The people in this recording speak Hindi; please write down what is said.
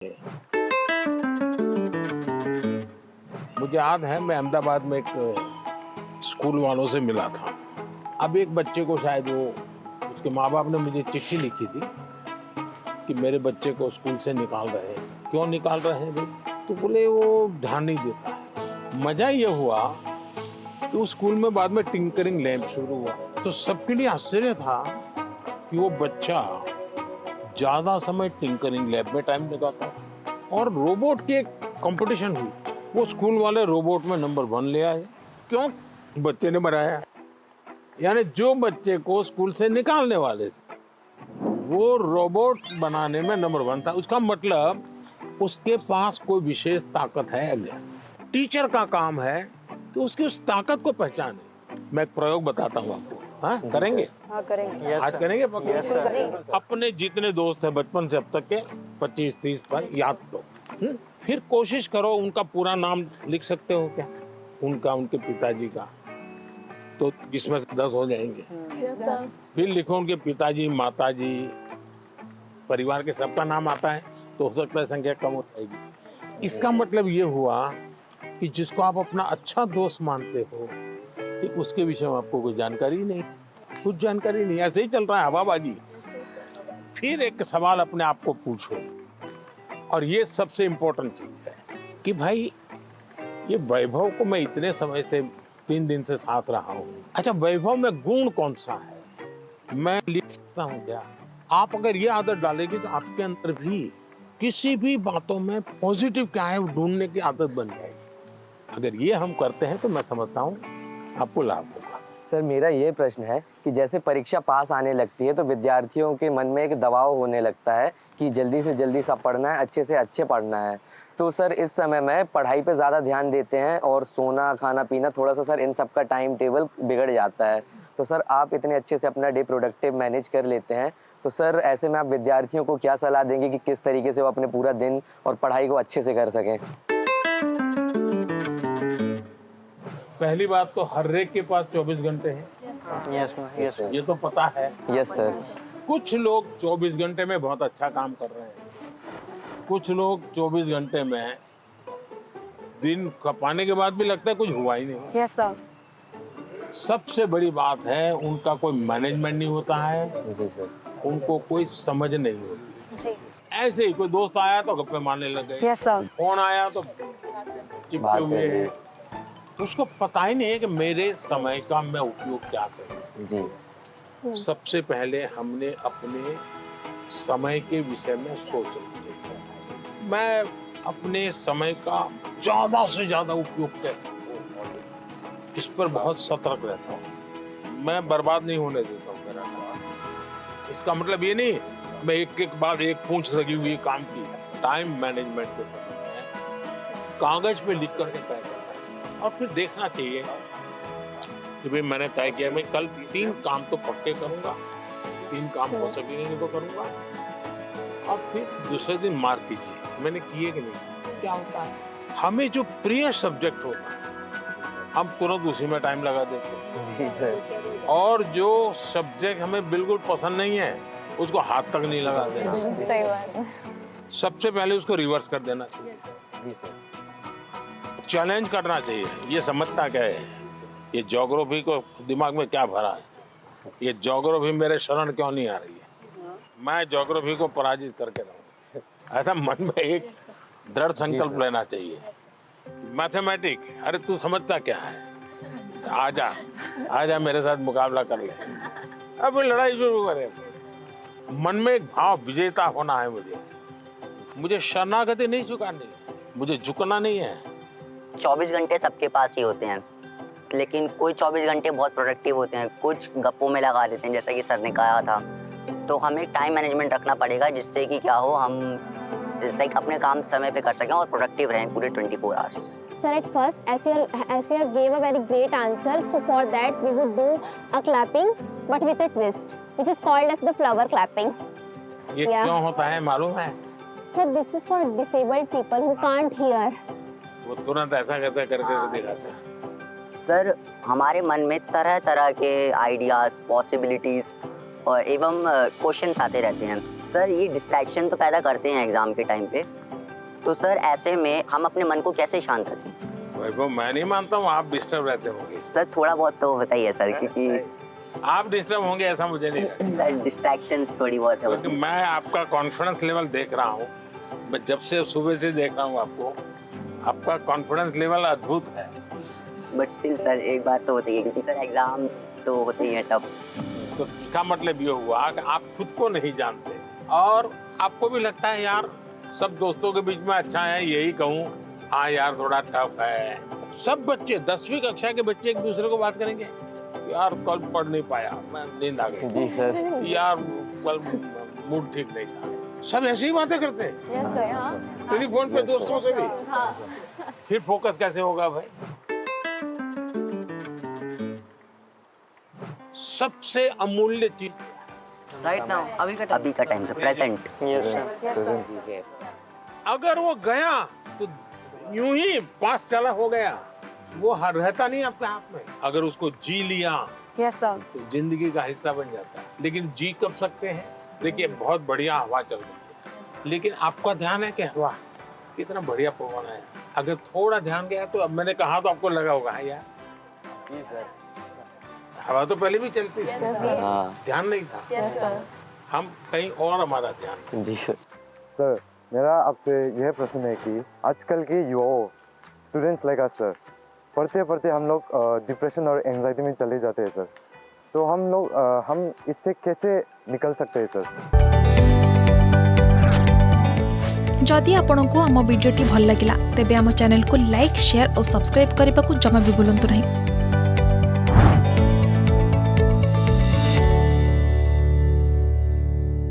मुझे याद है मैं अहमदाबाद में एक स्कूल वालों से मिला था। अब एक बच्चे को शायद वो उसके माँ बाप ने मुझे चिट्ठी लिखी थी कि मेरे बच्चे को स्कूल से निकाल रहे हैं। क्यों निकाल रहे हैं भाई? तो बोले वो ध्यान नहीं देता है। मजा ये हुआ कि उस स्कूल में बाद में टिंकरिंग लैब शुरू हुआ, तो सबके लिए आश्चर्य था कि वो बच्चा ज्यादा समय टिंकरिंग लैब में टाइम लगाता और रोबोट की एक कंपटीशन हुई, वो स्कूल वाले रोबोट में नंबर 1 ले आए। क्यों? बच्चे ने बनाया। यानी जो बच्चे को स्कूल से निकालने वाले थे वो रोबोट बनाने में नंबर 1 था। उसका मतलब उसके पास कोई विशेष ताकत है। अज्ञान टीचर का काम है कि उसकी उस ताकत को पहचाने। मैं एक प्रयोग बताता हूँ आपको। हाँ, करेंगे? हाँ, करेंगे। आज करेंगे? अपने जितने दोस्त हैं बचपन से अब तक के 25-30 पर याद करो। फिर कोशिश करो उनका पूरा नाम लिख सकते हो क्या? उनका, उनके पिताजी का, तो इसमें से 10 हो जाएंगे। फिर लिखो उनके पिताजी, माताजी, परिवार के सबका नाम आता है तो हो सकता है संख्या कम हो जाएगी। इसका मतलब ये हुआ कि जिसको आप अपना अच्छा दोस्त मानते हो कि उसके विषय में आपको कोई जानकारी नहीं, कुछ जानकारी नहीं, ऐसे ही चल रहा है हवाबाजी। फिर एक सवाल अपने आप को पूछो, और ये सबसे इम्पोर्टेंट चीज है कि भाई ये वैभव को मैं इतने समय से 3 दिन से साथ रहा हूँ। अच्छा, वैभव में गुण कौन सा है? मैं लिख सकता हूँ क्या? आप अगर ये आदत डालेगी तो आपके अंदर भी किसी भी बातों में पॉजिटिव क्या है ढूंढने की आदत बन जाएगी। अगर ये हम करते हैं तो मैं समझता हूँ आपको लाभ होगा। सर, मेरा ये प्रश्न है कि जैसे परीक्षा पास आने लगती है तो विद्यार्थियों के मन में एक दबाव होने लगता है कि जल्दी से जल्दी सब पढ़ना है, अच्छे से अच्छे पढ़ना है। तो सर इस समय में पढ़ाई पे ज़्यादा ध्यान देते हैं और सोना, खाना पीना, थोड़ा सा सर इन सब का टाइम टेबल बिगड़ जाता है। तो सर आप इतने अच्छे से अपना डे प्रोडक्टिव मैनेज कर लेते हैं, तो सर ऐसे में आप विद्यार्थियों को क्या सलाह देंगे कि किस तरीके से वो अपने पूरा दिन और पढ़ाई को अच्छे से कर सकें? पहली बात तो हर एक के पास 24 घंटे हैं। यस ये तो पता है। Yes sir. कुछ लोग 24 घंटे में बहुत अच्छा काम कर रहे हैं, कुछ लोग 24 घंटे में दिन खपाने के बाद भी लगता है कुछ हुआ ही नहीं। Yes sir. सबसे बड़ी बात है उनका कोई मैनेजमेंट नहीं होता है। जी सर। उनको कोई समझ नहीं होती। जी। ऐसे ही कोई दोस्त आया तो गप्पे मारने लग गए। Yes sir. फोन आया तो चिपके हुए हैं। उसको पता ही नहीं है कि मेरे समय का मैं उपयोग क्या करूं। जी। सबसे पहले हमने अपने समय के विषय में सोचना चाहिए। मैं अपने समय का ज्यादा से ज्यादा उपयोग कैसे करूं, इस पर बहुत सतर्क रहता हूँ। मैं बर्बाद नहीं होने देता हूँ मेरा काम। इसका मतलब ये नहीं मैं एक एक बाद एक पूंछ लगी हुई काम की। टाइम मैनेजमेंट के समय में कागज पे लिख करके तय करना चाहिए और फिर देखना चाहिए कि भाई मैंने तय किया मैं कल 3 काम तो पक्के करूंगा, 3 काम हो सकेंगे तो करूंगा, और फिर दूसरे दिन मार्क कीजिए मैंने किए कि नहीं। क्या होता है, हमें जो प्रिय सब्जेक्ट होता है हम तुरंत उसी में टाइम लगा देते हैं। जी सर। और जो सब्जेक्ट हमें बिल्कुल पसंद नहीं है उसको हाथ तक नहीं लगा देना। सही बात है। सबसे पहले उसको रिवर्स कर देना चाहिए। जी सर। चैलेंज करना चाहिए। ये समझता क्या है, ये ज्योग्राफी को दिमाग में क्या भरा है, ये ज्योग्राफी मेरे शरण क्यों नहीं आ रही है, मैं ज्योग्राफी को पराजित करके रहूं। ऐसा मन में एक दृढ़ संकल्प लेना चाहिए। मैथमेटिक, अरे तू समझता क्या है, आजा आजा मेरे साथ मुकाबला कर ले, अब लड़ाई शुरू करें। मन में एक भाव विजेता होना है। मुझे शरणागति नहीं स्वीकारनी है, मुझे झुकना नहीं है। 24 घंटे सबके पास ही होते हैं, लेकिन कोई 24 घंटे बहुत प्रोडक्टिव होते हैं, कुछ गप्पों में लगा देते हैं, जैसा कि सर ने कहा था। तो हमें टाइम मैनेजमेंट रखना पड़ेगा जिससे कि क्या हो, हम जैसे कि अपने काम समय पे कर सकें और प्रोडक्टिव रहें पूरे 24 hours. Sir, at first, as you gave a very great answer, so for that we would do a clapping, but with a twist, which is called as the flower clapping. ये Yeah. क्यों होता है मालूम है? Sir, this is for disabled people who can't hear. वो तुरंत ऐसा कैसे करके दिखाते हैं। सर, हमारे मन में तरह तरह के आइडियाज़, पॉसिबिलिटीज़ और एवं क्वेश्चंस आते रहते हैं। सर, ये डिस्ट्रैक्शन तो पैदा करते हैं एग्ज़ाम के टाइम पे, तो सर ऐसे में हम अपने मन को कैसे शांत रखें? वैभव, मैं नहीं मानता हूँ आप डिस्टर्ब रहते होंगे। सर थोड़ा बहुत तो बताइए सर, क्योंकि आप डिस्टर्ब होंगे ऐसा मुझे नहीं लगता, सर डिस्ट्रैक्शंस थोड़ी बहुत है। क्योंकि मैं आपका कॉन्फिडेंस लेवल देख रहा हूँ। मैं जब से सुबह से देख रहा हूँ आपको, आपका कॉन्फिडेंस लेवल अद्भुत है। बट स्टिल सर एक बात तो होती है, क्योंकि सर एग्जाम्स तो होते ही हैं टफ। तो इसका मतलब ये हुआ कि आप खुद को नहीं जानते और आपको भी लगता है यार सब दोस्तों के बीच में अच्छा है, यही कहूँ हाँ यार थोड़ा टफ है। सब बच्चे 10वीं कक्षा के बच्चे एक दूसरे को बात करेंगे, यार कल पढ़ नहीं पाया, मैं नींद आ गई, जी सर। यार कल मूड ठीक नहीं था। सब ऐसी ही बातें करते हैं टेलीफोन पे दोस्तों से भी। फिर फोकस कैसे होगा भाई? सबसे अमूल्य चीज राइट नाउ, अभी का टाइम पे प्रेजेंट। अगर वो गया तो यूं ही पास चला हो गया, वो रहता नहीं अपने आप में। अगर उसको जी लिया तो जिंदगी का हिस्सा बन जाता है। लेकिन जी कब सकते हैं? देखिए बहुत बढ़िया हवा चल रही है, लेकिन आपका ध्यान है कि हवा कितना बढ़िया पवन है। अगर थोड़ा ध्यान गया तो अब मैंने कहा तो आपको लगा होगा यार जी सर। हवा तो पहले भी चलती थी, हाँ ध्यान नहीं था। हम कहीं और हमारा ध्यान। जी सर। सर मेरा आपसे यह प्रश्न है कि आजकल के युवाओं स्टूडेंट्स लाइक अस सर, पढ़ते पढ़ते हम लोग डिप्रेशन और एंजाइटी में चले जाते हैं सर। तो हम इससे कैसे निकल सकते हैं सर? जदि आपंक आम भिडी भल लगा तेब आम चैनल को लाइक शेयर और सब्सक्राइब करने को जमा भी भूलु नहीं।